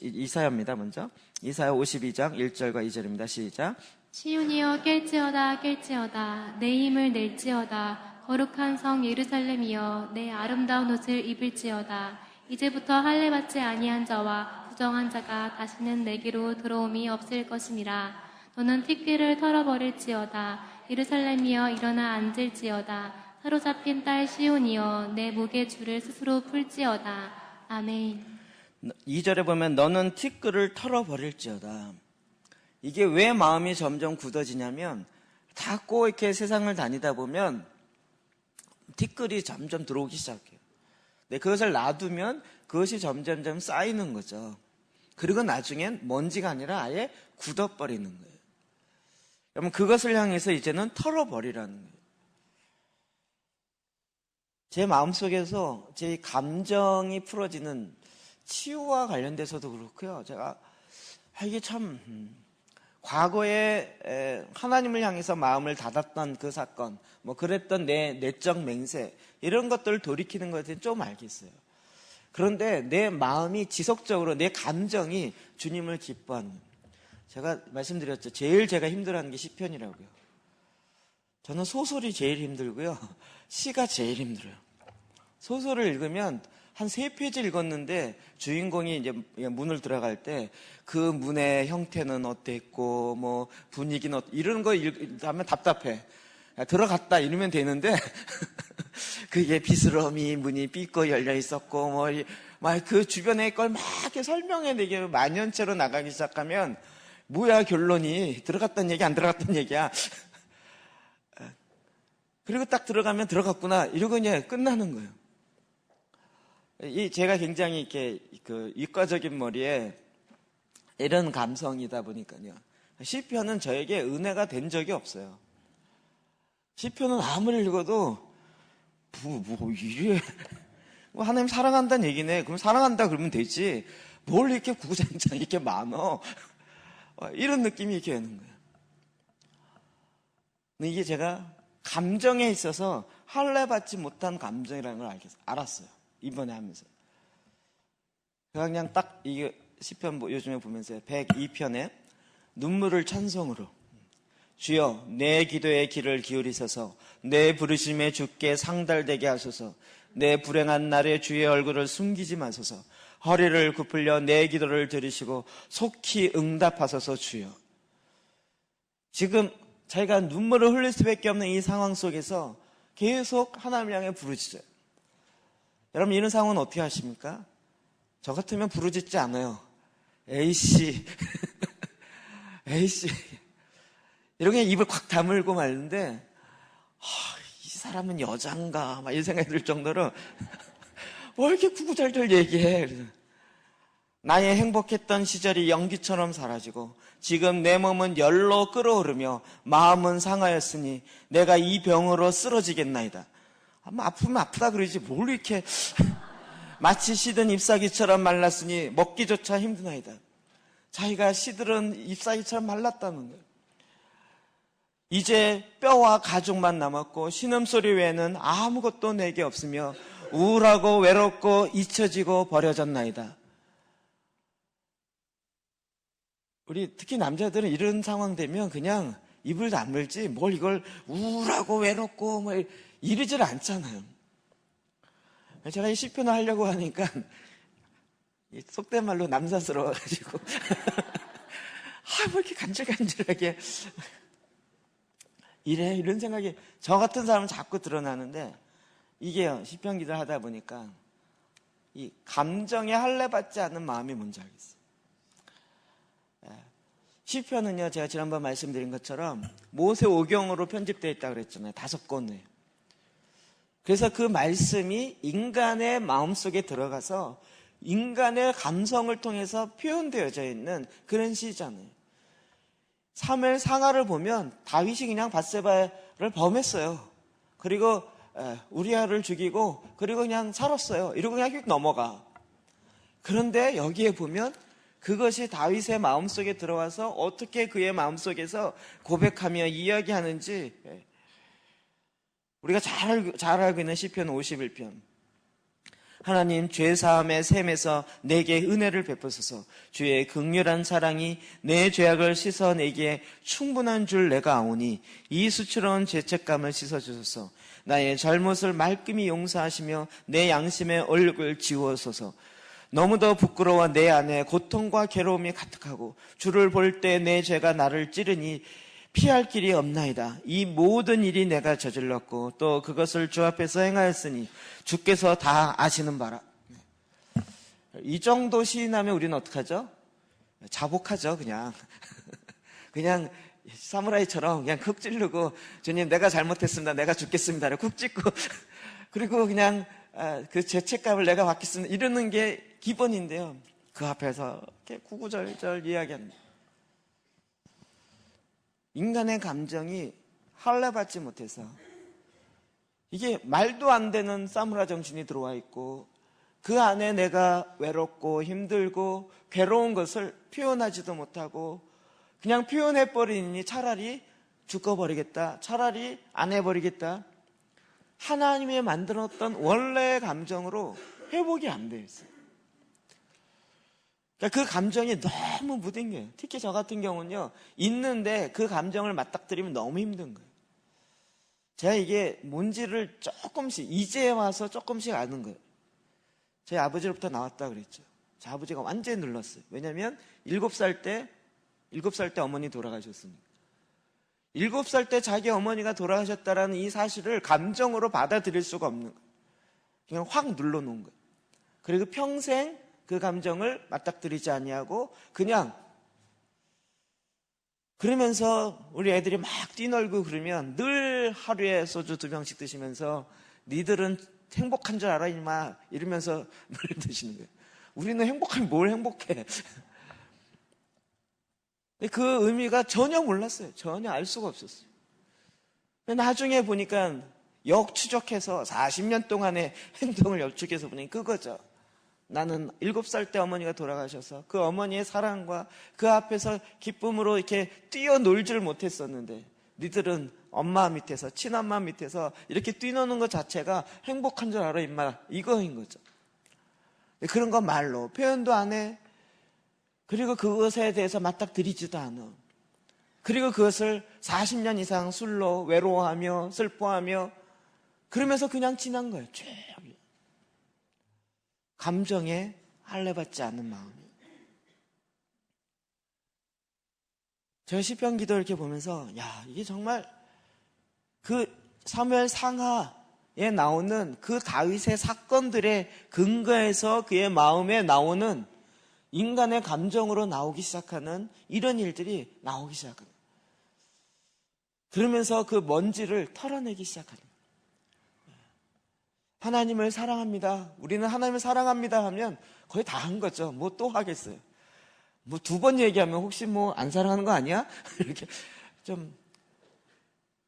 이사야입니다. 먼저 이사야 52장 1절과 2절입니다. 시작. 시온이여 깰지어다 깰지어다 내 힘을 낼지어다 거룩한 성 예루살렘이여 내 아름다운 옷을 입을지어다 이제부터 할례 받지 아니한 자와 부정한 자가 다시는 내게로 들어옴이 없을 것이니라. 너는 티끌을 털어버릴지어다 예루살렘이여 일어나 앉을지어다 사로잡힌 딸 시온이여 내 목의 줄을 스스로 풀지어다. 아멘. 2절에 보면 너는 티끌을 털어버릴지어다. 이게 왜 마음이 점점 굳어지냐면 닫고 이렇게 세상을 다니다 보면 티끌이 점점 들어오기 시작해요. 근데 그것을 놔두면 그것이 점점 쌓이는 거죠. 그리고 나중엔 먼지가 아니라 아예 굳어버리는 거예요. 여러분, 그것을 향해서 이제는 털어버리라는 거예요. 제 마음속에서 제 감정이 풀어지는 치유와 관련돼서도 그렇고요. 제가 이게 참 과거에 하나님을 향해서 마음을 닫았던 그 사건, 뭐 그랬던 내 내적 맹세 이런 것들을 돌이키는 것에 좀 알겠어요. 그런데 내 마음이 지속적으로 내 감정이 주님을 기뻐하는, 제가 말씀드렸죠. 제일 제가 힘들어하는 게 시편이라고요. 저는 소설이 제일 힘들고요. 시가 제일 힘들어요. 소설을 읽으면 한 3페이지 읽었는데 주인공이 이제 문을 들어갈 때 그 문의 형태는 어땠고 뭐 분위기는 이런 거 읽으면 답답해. 들어갔다 이러면 되는데 그게 비스러미 문이 삐꺼 열려 있었고 뭐 막 그 주변의 걸 막 이렇게 설명해 내게 만연체로 나가기 시작하면 뭐야 결론이 들어갔다는 얘기 안 들어갔다는 얘기야. 그리고 딱 들어가면 들어갔구나 이러고 그냥 끝나는 거예요. 제가 굉장히 이렇게 그 이과적인 머리에 이런 감성이다 보니까요. 시편은 저에게 은혜가 된 적이 없어요. 시편은 아무리 읽어도 뭐 이래 하나님 사랑한다는 얘기네. 그럼 사랑한다 그러면 되지. 뭘 이렇게 구구장창 이렇게 많어. 이런 느낌이 이렇게 오는 거예요. 근데 이게 제가 감정에 있어서 할례받지 못한 감정이라는 걸 알았어요. 이번에 하면서. 제가 그냥 딱 이게 시편 요즘에 보면서 102편에 눈물을 찬송으로 주여 내 기도에 귀를 기울이소서 내 부르심에 주께 상달되게 하소서 내 불행한 날에 주의 얼굴을 숨기지 마소서 허리를 굽으려 내 기도를 들으시고 속히 응답하소서 주여. 지금 자기가 눈물을 흘릴 수밖에 없는 이 상황 속에서 계속 하나님을 향해 부르짖어요. 여러분 이런 상황은 어떻게 하십니까? 저 같으면 부르짖지 않아요. 에이씨 에이씨 이렇게 입을 콱 다물고 말는데 이 사람은 여잔가 막 이런 생각이 들 정도로 뭐 이렇게 구구절절 얘기해. 나의 행복했던 시절이 연기처럼 사라지고 지금 내 몸은 열로 끓어오르며 마음은 상하였으니 내가 이 병으로 쓰러지겠나이다. 아프면 아프다 그러지 뭘 이렇게 마치 시든 잎사귀처럼 말랐으니 먹기조차 힘드나이다. 자기가 시들은 잎사귀처럼 말랐다는 거예요. 이제 뼈와 가죽만 남았고 신음소리 외에는 아무것도 내게 없으며 우울하고 외롭고 잊혀지고 버려졌나이다. 우리 특히 남자들은 이런 상황 되면 그냥 입을 다물지 뭘 이걸 우울하고 외롭고 뭐 이러질 않잖아요. 제가 이 시편을 하려고 하니까 속된 말로 남사스러워가지고 뭐 이렇게 간질간질하게 이런 생각이 저 같은 사람은 자꾸 드러나는데 이게요 시편 기도를 하다 보니까 이 감정에 할례받지 않는 마음이 뭔지 알겠어요. 시편은요 제가 지난번 말씀드린 것처럼 모세 오경으로 편집되어 있다고 그랬잖아요. 5권에. 그래서 그 말씀이 인간의 마음속에 들어가서 인간의 감성을 통해서 표현되어져 있는 그런 시잖아요. 사무엘 상하를 보면 다윗이 그냥 밧세바를 범했어요. 그리고 우리아를 죽이고 그리고 그냥 살았어요. 이러고 그냥 휙 넘어가. 그런데 여기에 보면 그것이 다윗의 마음속에 들어와서 어떻게 그의 마음속에서 고백하며 이야기하는지 우리가 잘 알고 있는 시편 51편. 하나님 죄사함의 셈에서 내게 은혜를 베푸소서. 주의 긍휼한 사랑이 내 죄악을 씻어내기에 충분한 줄 내가 아오니 이 수치로운 죄책감을 씻어주소서. 나의 잘못을 말끔히 용서하시며 내 양심의 얼룩을 지우소서. 너무도 부끄러워 내 안에 고통과 괴로움이 가득하고 주를 볼 때 내 죄가 나를 찌르니 피할 길이 없나이다. 이 모든 일이 내가 저질렀고 또 그것을 주 앞에서 행하였으니 주께서 다 아시는 바라. 이 정도 시인하면 우리는 어떡하죠? 자복하죠 그냥. 그냥 사무라이처럼 그냥 쿡 찌르고 주님 내가 잘못했습니다. 내가 죽겠습니다. 쿡 찌고 그리고 그냥 그 죄책감을 내가 받겠습니다. 이러는 게 기본인데요. 그 앞에서 이렇게 구구절절 이야기합니다. 인간의 감정이 할례받지 못해서 이게 말도 안 되는 사무라 정신이 들어와 있고, 그 안에 내가 외롭고 힘들고 괴로운 것을 표현하지도 못하고 그냥 표현해버리니 차라리 죽어버리겠다, 차라리 안 해버리겠다. 하나님이 만들었던 원래의 감정으로 회복이 안 돼 있어요. 그러니까 그 감정이 너무 무딘, 특히 저 같은 경우는요, 있는데 그 감정을 맞닥뜨리면 너무 힘든 거예요. 제가 이게 뭔지를 조금씩, 이제 와서 조금씩 아는 거예요. 제 아버지로부터 나왔다 그랬죠. 제 아버지가 완전히 눌렀어요. 왜냐면 7살 때 어머니 돌아가셨으니까. 7살 때 자기 어머니가 돌아가셨다라는 이 사실을 감정으로 받아들일 수가 없는 거예요. 그냥 확 눌러놓은 거예요. 그리고 평생 그 감정을 맞닥뜨리지 아니하고 그냥, 그러면서 우리 애들이 막 뛰놀고 그러면 늘 하루에 소주 2병씩 드시면서 니들은 행복한 줄 알아 임마 이러면서 늘 드시는 거예요. 우리는 행복하면 뭘 행복해. 그 의미가 전혀 몰랐어요. 전혀 알 수가 없었어요. 나중에 보니까 역추적해서 40년 동안의 행동을 역추적해서 보니 그거죠. 나는 7살 때 어머니가 돌아가셔서 그 어머니의 사랑과 그 앞에서 기쁨으로 이렇게 뛰어놀지를 못했었는데 니들은 엄마 밑에서, 친엄마 밑에서 이렇게 뛰노는 것 자체가 행복한 줄 알아 임마, 이거인 거죠. 그런 거 말로 표현도 안 해. 그리고 그것에 대해서 맞닥뜨리지도 않아. 그리고 그것을 40년 이상 술로 외로워하며 슬퍼하며 그러면서 그냥 지난 거예요. 쭉 감정에 할례받지 않는 마음이에요. 제가 시편 기도 이렇게 보면서 이게 정말 그 사무엘 상하에 나오는 그 다윗의 사건들의 근거에서 그의 마음에 나오는 인간의 감정으로 나오기 시작하는 이런 일들이 나오기 시작합니다. 그러면서 그 먼지를 털어내기 시작합니다. 하나님을 사랑합니다. 우리는 하나님을 사랑합니다 하면 거의 다 한 거죠. 뭐 또 하겠어요. 뭐 2번 얘기하면 혹시 뭐 안 사랑하는 거 아니야? 이렇게 좀.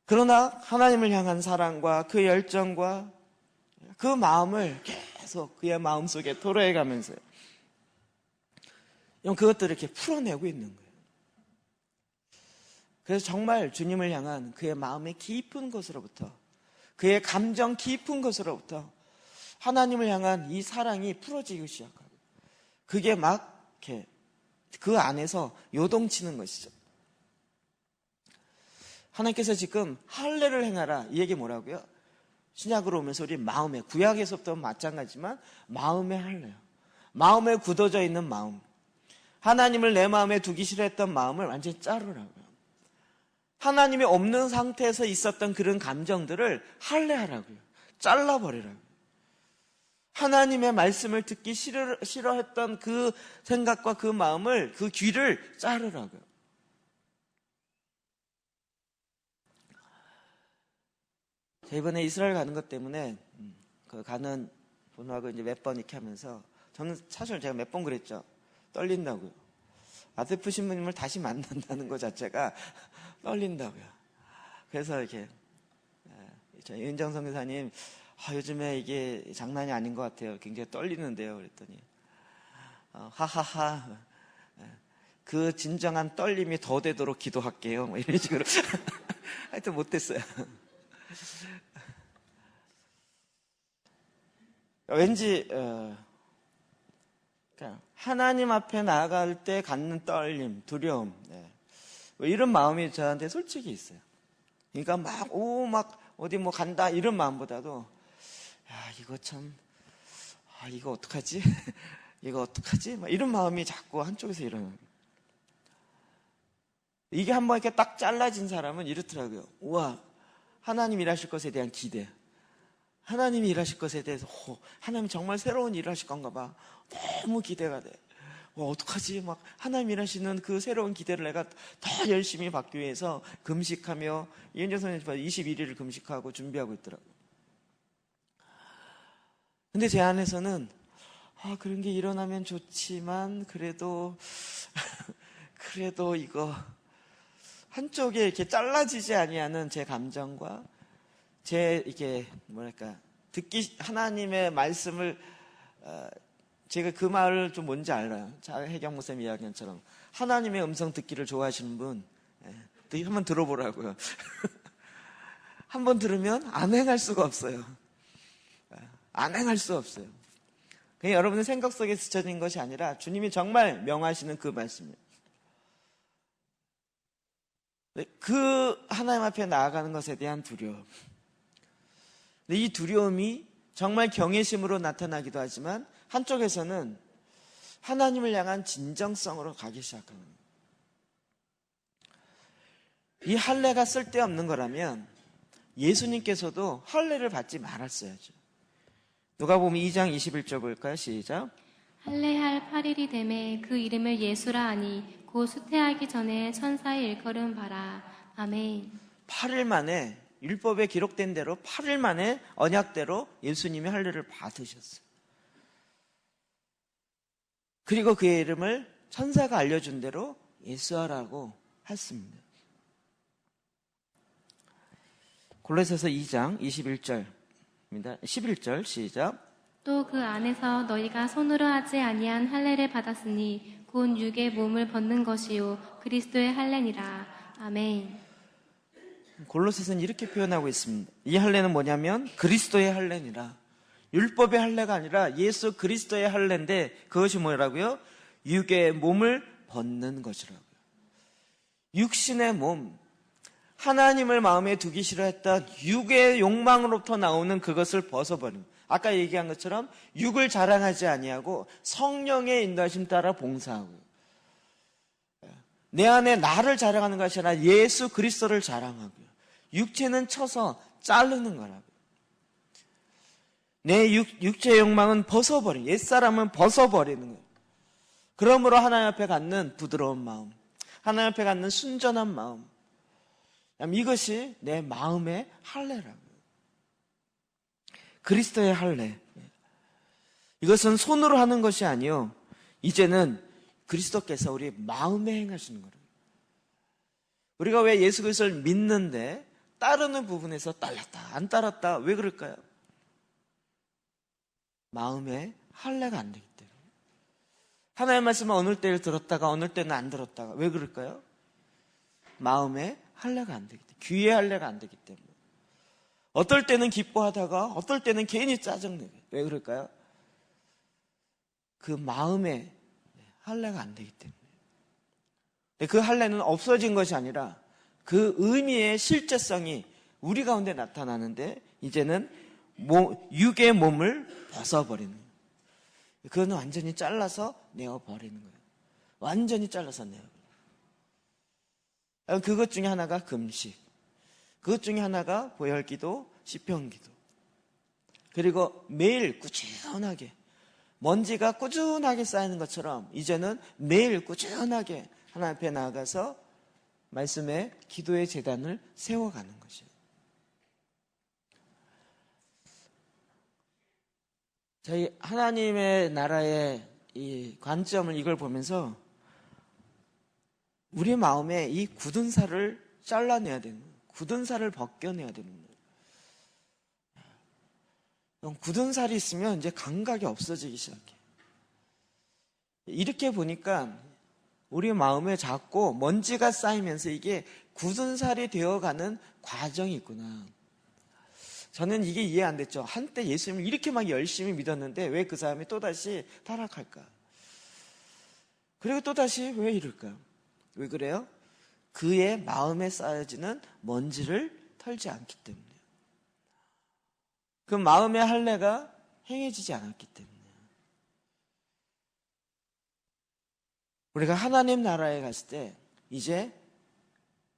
그러나 하나님을 향한 사랑과 그 열정과 그 마음을 계속 그의 마음속에 토로해 가면서요. 그것들을 이렇게 풀어내고 있는 거예요. 그래서 정말 주님을 향한 그의 마음의 깊은 곳으로부터, 그의 감정 깊은 곳으로부터 하나님을 향한 이 사랑이 풀어지기 시작하고, 그게 막 이렇게 그 안에서 요동치는 것이죠. 하나님께서 지금 할례를 행하라, 이 얘기 뭐라고요? 신약으로 오면서 우리 마음에, 구약에서부터 마찬가지지만 마음에 할례요. 마음에 굳어져 있는 마음, 하나님을 내 마음에 두기 싫어했던 마음을 완전히 자르라고요. 하나님이 없는 상태에서 있었던 그런 감정들을 할례하라고요. 잘라버리라고요. 하나님의 말씀을 듣기 싫어했던 그 생각과 그 마음을, 그 귀를 자르라고요. 이번에 이스라엘 가는 것 때문에 그 가는 분하고 이제 몇 번 이렇게 하면서, 저는 사실 제가 몇 번 그랬죠. 떨린다고요. 아데프 신부님을 다시 만난다는 것 자체가 떨린다고요. 그래서 이렇게 저희 윤정 선교사님, 요즘에 이게 장난이 아닌 것 같아요. 굉장히 떨리는데요. 그랬더니 하하하, 그 진정한 떨림이 더 되도록 기도할게요. 뭐 이런 식으로 하여튼 못했어요. 왠지 하나님 앞에 나아갈 때 갖는 떨림, 두려움, 이런 마음이 저한테 솔직히 있어요. 그러니까 막 어디 뭐 간다 이런 마음보다도 이거 참, 이거 어떡하지? 이거 어떡하지? 막 이런 마음이 자꾸 한쪽에서 일어나요. 이게 한번 이렇게 딱 잘라진 사람은 이렇더라고요. 우와, 하나님 일하실 것에 대한 기대, 하나님이 일하실 것에 대해서 하나님 정말 새로운 일을 하실 건가 봐. 너무 기대가 돼. 어떡하지? 막 하나님 일하시는 그 새로운 기대를 내가 더 열심히 받기 위해서 금식하며, 이은정 선생님 21일을 금식하고 준비하고 있더라고요. 근데 제 안에서는 그런 게 일어나면 좋지만 그래도 이거 한쪽에 이렇게 잘라지지 아니하는 제 감정과 이게 하나님의 말씀을 제가 그 말을 좀 뭔지 알아요. 해경 목사님 이야기한 것처럼 하나님의 음성 듣기를 좋아하시는 분 한번 들어보라고요. 한번 들으면 안 행할 수가 없어요. 안 행할 수 없어요. 그냥 여러분의 생각 속에 스쳐진 것이 아니라 주님이 정말 명하시는 그 말씀이에요. 그 하나님 앞에 나아가는 것에 대한 두려움. 근데 이 두려움이 정말 경외심으로 나타나기도 하지만 한쪽에서는 하나님을 향한 진정성으로 가기 시작하는 거예요. 이 할례가 쓸데없는 거라면 예수님께서도 할례를 받지 말았어야죠. 누가복음 2장 21절 볼까요? 시작. 할례할 8일이 되매 그 이름을 예수라 하니 곧 수태하기 전에 천사의 일컬음 봐라. 아멘. 8일 만에 율법에 기록된 대로 8일 만에 언약대로 예수님이 할례를 받으셨어요. 그리고 그의 이름을 천사가 알려준 대로 예수하라고 했습니다. 골로새서 2장 21절입니다. 11절 시작. 또 그 안에서 너희가 손으로 하지 아니한 할례를 받았으니 곧 육의 몸을 벗는 것이요 그리스도의 할례니라. 아멘. 골로새서는 이렇게 표현하고 있습니다. 이 할례는 뭐냐면 그리스도의 할례니라. 율법의 할례가 아니라 예수 그리스도의 할례인데 그것이 뭐라고요? 육의 몸을 벗는 것이라고요. 육신의 몸, 하나님을 마음에 두기 싫어했던 육의 욕망으로부터 나오는 그것을 벗어버린, 아까 얘기한 것처럼 육을 자랑하지 아니하고 성령의 인도하심 따라 봉사하고요. 내 안에 나를 자랑하는 것이 아니라 예수 그리스도를 자랑하고요. 육체는 쳐서 자르는 거라고요. 내 육체의 욕망은 벗어버리는, 옛사람은 벗어버리는 거예요. 그러므로 하나님 앞에 갖는 부드러운 마음, 하나님 앞에 갖는 순전한 마음, 이것이 내 마음의 할례라고요. 그리스도의 할례. 이것은 손으로 하는 것이 아니요, 이제는 그리스도께서 우리 마음에 행하시는 거예요. 우리가 왜 예수 그리스도를 믿는데 따르는 부분에서 딸렸다, 안 따랐다, 왜 그럴까요? 마음에 할례가 안 되기 때문에. 하나님의 말씀을 어느 때를 들었다가 어느 때는 안 들었다가, 왜 그럴까요? 마음에 할례가 안 되기 때문에, 귀의 할례가 안 되기 때문에. 어떨 때는 기뻐하다가 어떨 때는 괜히 짜증내게. 왜 그럴까요? 그 마음에 할례가 안 되기 때문에. 그 할례는 없어진 것이 아니라 그 의미의 실제성이 우리 가운데 나타나는데 이제는 육의 몸을 벗어버리는 거예요. 그거는 완전히 잘라서 내어버리는 거예요. 완전히 잘라서 내어버리는 거예요. 그것 중에 하나가 금식, 그것 중에 하나가 보혈기도, 시편기도. 그리고 매일 꾸준하게, 먼지가 꾸준하게 쌓이는 것처럼 이제는 매일 꾸준하게 하나님 앞에 나아가서 말씀의 기도의 제단을 세워가는 것이에요. 저희 하나님의 나라의 이 관점을 이걸 보면서 우리 마음에 이 굳은 살을 잘라내야 되는 거예요. 굳은 살을 벗겨내야 되는 거예요. 굳은 살이 있으면 이제 감각이 없어지기 시작해. 이렇게 보니까 우리 마음에 자꾸 먼지가 쌓이면서 이게 굳은 살이 되어가는 과정이 있구나. 저는 이게 이해 안 됐죠. 한때 예수님을 이렇게 막 열심히 믿었는데 왜 그 사람이 또다시 타락할까? 그리고 또다시 왜 이럴까요? 왜 그래요? 그의 마음에 쌓여지는 먼지를 털지 않기 때문에. 그 마음의 할례가 행해지지 않았기 때문에. 우리가 하나님 나라에 갔을 때 이제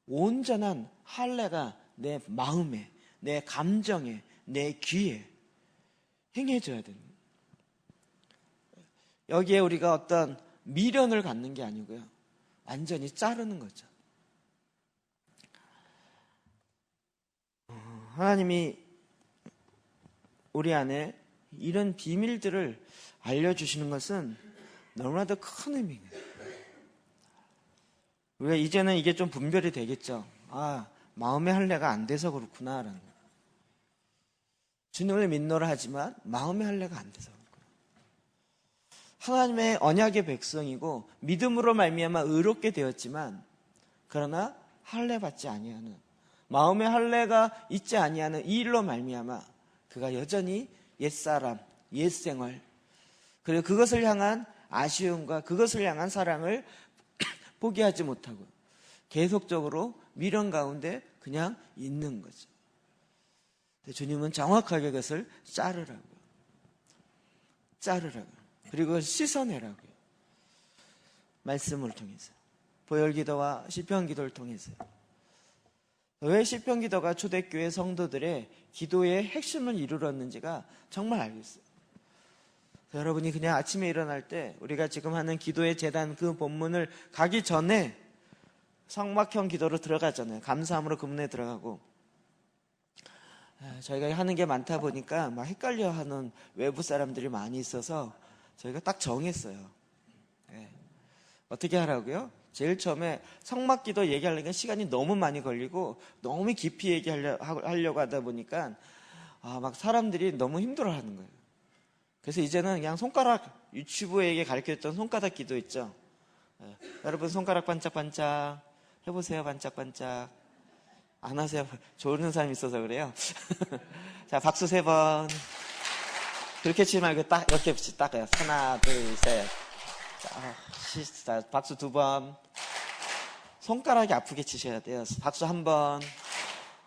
온전한 할례가 내 마음에, 내 감정에, 내 귀에 행해져야 됩니다. 여기에 우리가 어떤 미련을 갖는 게 아니고요, 완전히 자르는 거죠. 하나님이 우리 안에 이런 비밀들을 알려주시는 것은 너무나도 큰 의미예요. 우리가 이제는 이게 좀 분별이 되겠죠. 아, 마음의 할례가 안 돼서 그렇구나라는. 주님을 믿노라 하지만 마음의 할례가 안 돼서 그런 거예요. 하나님의 언약의 백성이고 믿음으로 말미암아 의롭게 되었지만 그러나 할례 받지 아니하는, 마음의 할례가 있지 아니하는 이 일로 말미암아 그가 여전히 옛사람, 옛생활, 그리고 그것을 향한 아쉬움과 그것을 향한 사랑을 포기하지 못하고 계속적으로 미련 가운데 그냥 있는 거죠. 주님은 정확하게 그것을 자르라고요. 그리고 그걸 씻어내라고요. 말씀을 통해서, 보혈기도와 시편기도를 통해서. 왜 시편기도가 초대교회 성도들의 기도의 핵심을 이루었는지가 정말 알겠어요. 여러분이 그냥 아침에 일어날 때 우리가 지금 하는 기도의 제단 그 본문을 가기 전에 성막형 기도로 들어가잖아요. 감사함으로 그 문에 들어가고, 저희가 하는 게 많다 보니까 막 헷갈려 하는 외부 사람들이 많이 있어서 저희가 딱 정했어요. 어떻게 하라고요? 제일 처음에 성막기도 얘기하려니까 시간이 너무 많이 걸리고 너무 깊이 얘기하려고 하다 보니까 막 사람들이 너무 힘들어하는 거예요. 그래서 이제는 그냥 손가락, 유튜브에게 가르쳐줬던 손가락 기도 있죠. 여러분 손가락 반짝반짝 해보세요. 반짝반짝. 안 하세요? 조르는 사람이 있어서 그래요. 자, 박수 3번. 그렇게 치지 말고 딱 이렇게 닦아요. 하나, 둘, 셋. 자, 박수 2번. 손가락이 아프게 치셔야 돼요. 박수 1번.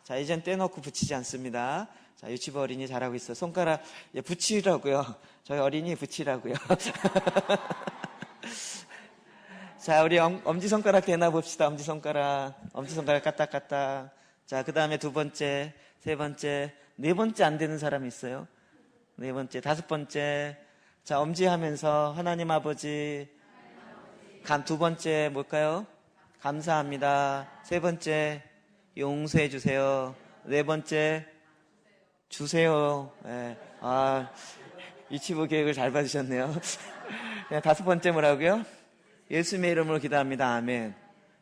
자, 이젠 떼놓고 붙이지 않습니다. 자, 유치부 어린이 잘하고 있어요. 손가락 붙이라고요. 저희 어린이 붙이라고요. 자, 우리 엄지손가락 대나 봅시다. 엄지손가락 까딱까딱. 자, 그 다음에 2번째, 3번째, 4번째 안 되는 사람이 있어요. 4번째, 5번째. 자, 엄지 하면서 하나님 아버지. 2번째 뭘까요? 감사합니다. 3번째, 용서해 주세요. 4번째, 주세요. 네. 유치부 계획을 잘 받으셨네요. 5번째 뭐라고요? 예수님의 이름으로 기도합니다. 아멘.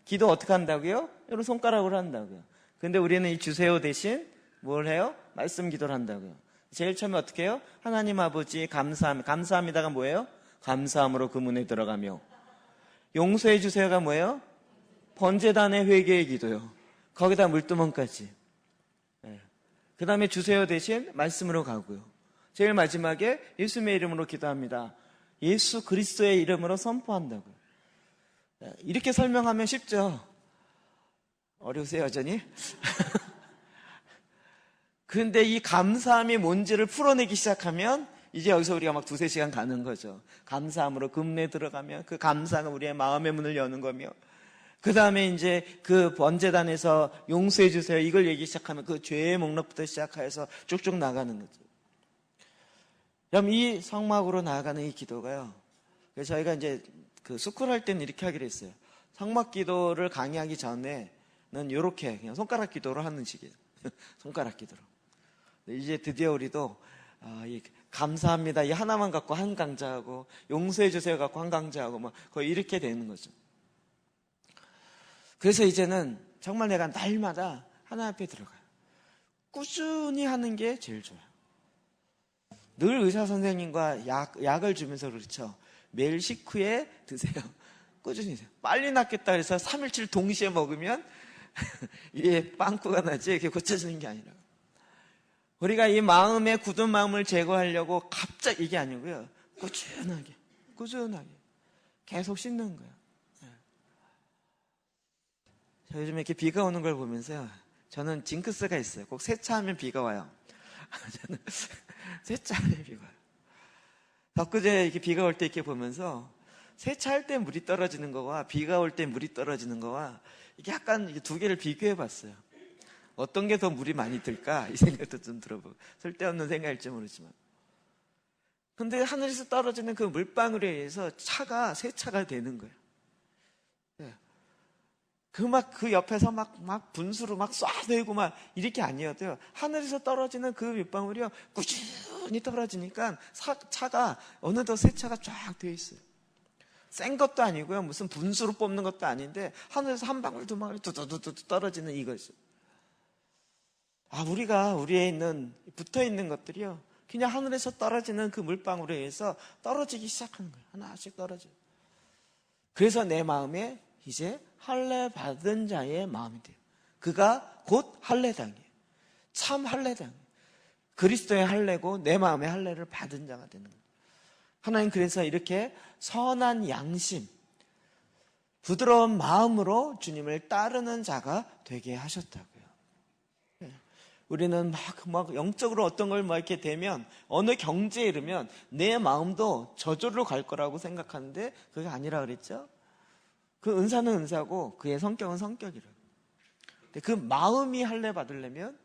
기도 어떻게 한다고요? 여러분 손가락으로 한다고요. 근데 우리는 이 주세요 대신 뭘 해요? 말씀 기도를 한다고요. 제일 처음에 어떻게 해요? 하나님 아버지 감사합니다가 뭐예요? 감사함으로 그 문에 들어가며. 용서해 주세요가 뭐예요? 번제단의 회개의 기도요. 거기다 물두멍까지. 그 다음에 주세요 대신 말씀으로 가고요. 제일 마지막에 예수님의 이름으로 기도합니다. 예수 그리스도의 이름으로 선포한다고요. 이렇게 설명하면 쉽죠? 어려우세요 여전히? 근데 이 감사함이 뭔지를 풀어내기 시작하면 이제 여기서 우리가 막 2-3시간 가는 거죠. 감사함으로 금내 들어가면 그 감사가 우리의 마음의 문을 여는 거며, 그 다음에 이제 그 번제단에서 용서해 주세요 이걸 얘기 시작하면 그 죄의 목록부터 시작해서 쭉쭉 나가는 거죠. 그럼 이 성막으로 나아가는 이 기도가요. 그래서 저희가 이제 그 스쿨 할 때는 이렇게 하기로 했어요. 성막 기도를 강의하기 전에는 이렇게 그냥 손가락 기도로 하는 식이에요. 손가락 기도로. 이제 드디어 우리도 이 감사합니다 이 하나만 갖고 한 강좌하고 용서해 주세요 갖고 한 강좌하고 뭐 거의 이렇게 되는 거죠. 그래서 이제는 정말 내가 날마다 하나님 앞에 들어가요. 꾸준히 하는 게 제일 좋아요. 늘 의사 선생님과 약을 주면서 그렇죠. 매일 식후에 드세요. 꾸준히 드세요. 빨리 낫겠다 그래서 3일치를 동시에 먹으면 이게 빵꾸가 나지 이게 고쳐지는 게 아니라, 우리가 이 마음의 굳은 마음을 제거하려고 갑자기 이게 아니고요. 꾸준하게 계속 씻는 거예요. 요즘에 이렇게 비가 오는 걸 보면서요. 저는 징크스가 있어요. 꼭 세차하면 비가 와요. 저는 세차하면 비가 와요. 엊그제 이렇게 비가 올 때 이렇게 보면서 세차할 때 물이 떨어지는 거와 비가 올 때 물이 떨어지는 거와 이게 약간 2개를 비교해 봤어요. 어떤 게 더 물이 많이 들까? 이 생각도 좀 들어보고. 쓸데없는 생각일지 모르지만. 근데 하늘에서 떨어지는 그 물방울에 의해서 세차가 되는 거예요. 그 옆에서 막 분수로 막 쏴대고 막 이렇게 아니어도요. 하늘에서 떨어지는 그 물방울이요. 꾸준히 떨어지니까 차가 어느덧 세차가 쫙 되어 있어요. 센 것도 아니고요. 무슨 분수로 뽑는 것도 아닌데 하늘에서 한 방울 두 방울 두두두두 떨어지는 이것이. 우리가 우리에 있는 붙어 있는 것들이요, 그냥 하늘에서 떨어지는 그 물방울에 의해서 떨어지기 시작하는 거예요. 하나씩 떨어져요. 그래서 내 마음에 이제 할례 받은 자의 마음이 돼요. 그가 곧 할례당이에요. 참 할례당. 그리스도의 할례고 내 마음의 할례를 받은 자가 되는 거예요. 하나님 그래서 이렇게 선한 양심, 부드러운 마음으로 주님을 따르는 자가 되게 하셨다고요. 우리는 막 영적으로 어떤 걸 이렇게 되면, 어느 경지에 이르면 내 마음도 저절로 갈 거라고 생각하는데 그게 아니라 그랬죠. 그 은사는 은사고 그의 성격은 성격이라고. 근데 그 마음이 할례 받으려면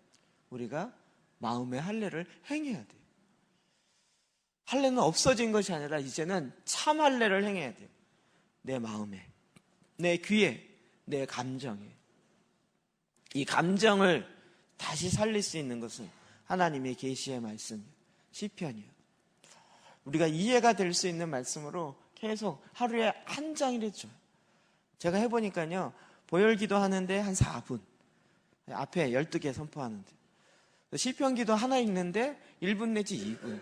우리가 마음의 할례를 행해야 돼요. 할례는 없어진 것이 아니라 이제는 참 할례를 행해야 돼요. 내 마음에, 내 귀에, 내 감정에. 이 감정을 다시 살릴 수 있는 것은 하나님의 계시의 말씀, 시편이에요. 우리가 이해가 될 수 있는 말씀으로 계속 하루에 한 장이라도 줘요. 제가 해보니까요, 보혈기도 하는데 한 4분, 앞에 12개 선포하는데, 시편기도 하나 읽는데 1분 내지 2분,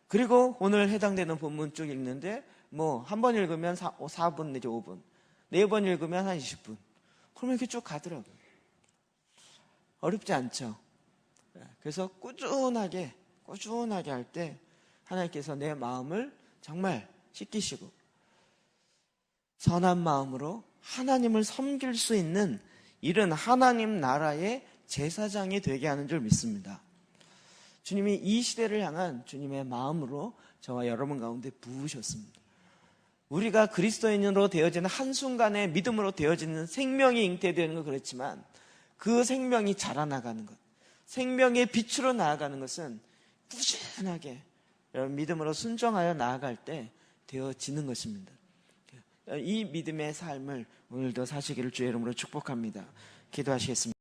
그리고 오늘 해당되는 본문 쭉 읽는데 한 번 읽으면 4분 내지 5분, 4번 읽으면 한 20분. 그러면 이렇게 쭉 가더라고요. 어렵지 않죠? 그래서 꾸준하게 할 때 하나님께서 내 마음을 정말 씻기시고 선한 마음으로 하나님을 섬길 수 있는 이런 하나님 나라의 제사장이 되게 하는 줄 믿습니다. 주님이 이 시대를 향한 주님의 마음으로 저와 여러분 가운데 부으셨습니다. 우리가 그리스도인으로 되어지는 한순간에 믿음으로 되어지는 생명이 잉태되는 건 그렇지만 그 생명이 자라나가는 것, 생명의 빛으로 나아가는 것은 꾸준하게 믿음으로 순종하여 나아갈 때 되어지는 것입니다. 이 믿음의 삶을 오늘도 사시기를 주의 이름으로 축복합니다. 기도하시겠습니다.